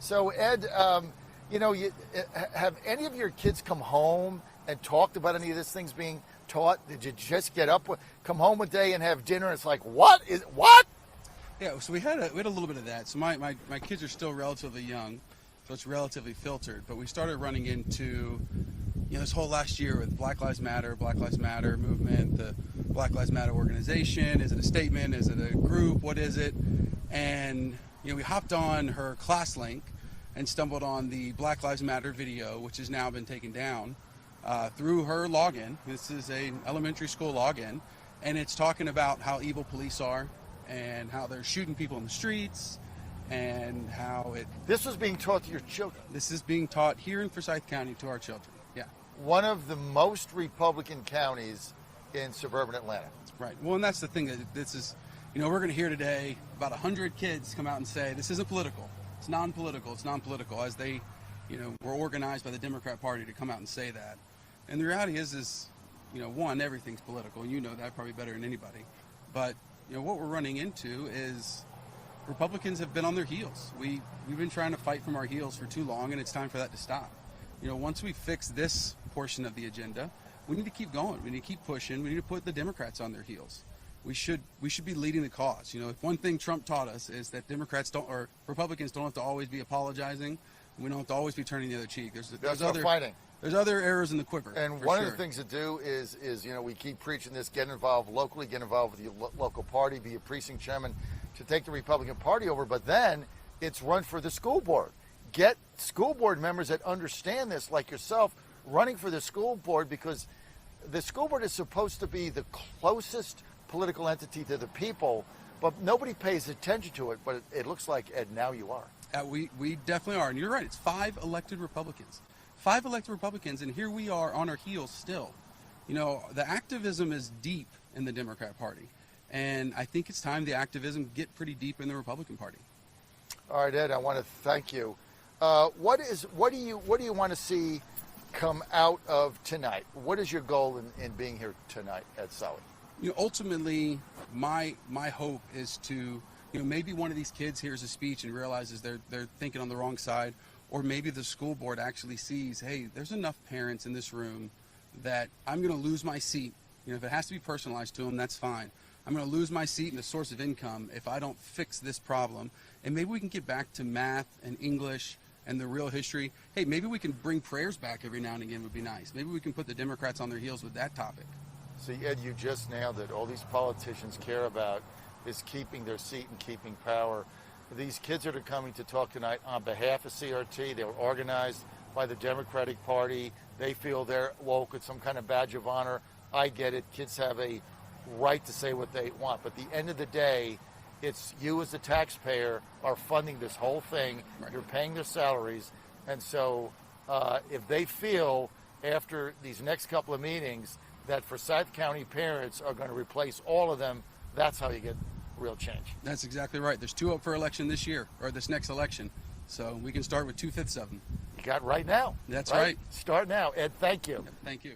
So Ed, have any of your kids come home and talked about any of these things being taught? Did you just get up, come home one day and have dinner? And it's like, what? Yeah, so we had a little bit of that. So my kids are still relatively young, so it's relatively filtered. But we started running into, this whole last year with Black Lives Matter movement, the Black Lives Matter organization. Is it a statement? Is it a group? What is it? And we hopped on her class link and stumbled on the Black Lives Matter video, which has now been taken down through her login. This is an elementary school login, and it's talking about how evil police are and how they're shooting people in the streets and how This was being taught to your children? This is being taught here in Forsyth County to our children, yeah. One of the most Republican counties in suburban Atlanta. Right. Well, and that's the thing, that this is, we're going to hear today about 100 kids come out and say, this isn't political. It's non-political, as they, were organized by the Democrat Party to come out and say that. And the reality is, one, everything's political. You know that probably better than anybody. But, what we're running into is Republicans have been on their heels. We've been trying to fight from our heels for too long, and it's time for that to stop. Once we fix this portion of the agenda, we need to keep going. We need to keep pushing. We need to put the Democrats on their heels. We should be leading the cause. If one thing Trump taught us is that Republicans don't have to always be apologizing. We don't have to always be turning the other cheek. There's other fighting. There's other arrows in the quiver. And one of the things to do is we keep preaching this: get involved locally, get involved with your local party, be a precinct chairman to take the Republican Party over. But then it's run for the school board. Get school board members that understand this, like yourself, running for the school board, because the school board is supposed to be the closest political entity to the people, but nobody pays attention to it. But it looks like, Ed, now you are. We definitely are. And you're right. It's 5 elected Republicans. 5 elected Republicans, and here we are on our heels still. The activism is deep in the Democrat Party, and I think it's time the activism get pretty deep in the Republican Party. All right, Ed, I want to thank you. What do you want to see come out of tonight? What is your goal in being here tonight, Ed Sully? Ultimately, my hope is to, maybe one of these kids hears a speech and realizes they're thinking on the wrong side, or maybe the school board actually sees, hey, there's enough parents in this room that I'm going to lose my seat. If it has to be personalized to them, that's fine. I'm going to lose my seat and the source of income if I don't fix this problem. And maybe we can get back to math and English and the real history. Hey, maybe we can bring prayers back every now and again, would be nice. Maybe we can put the Democrats on their heels with that topic. See, Ed, you just nailed it. All these politicians care about is keeping their seat and keeping power. These kids that are coming to talk tonight on behalf of CRT, they were organized by the Democratic Party. They feel they're woke. It's some kind of badge of honor. I get it. Kids have a right to say what they want. But at the end of the day, it's you as the taxpayer are funding this whole thing. Right. You're paying their salaries. And so if they feel after these next couple of meetings that Forsyth County parents are going to replace all of them, that's how you get real change. That's exactly right. There's 2 up for election this year, or this next election. So we can start with 2/5 of them. You got right now. That's right. Start now. Ed, thank you. Thank you.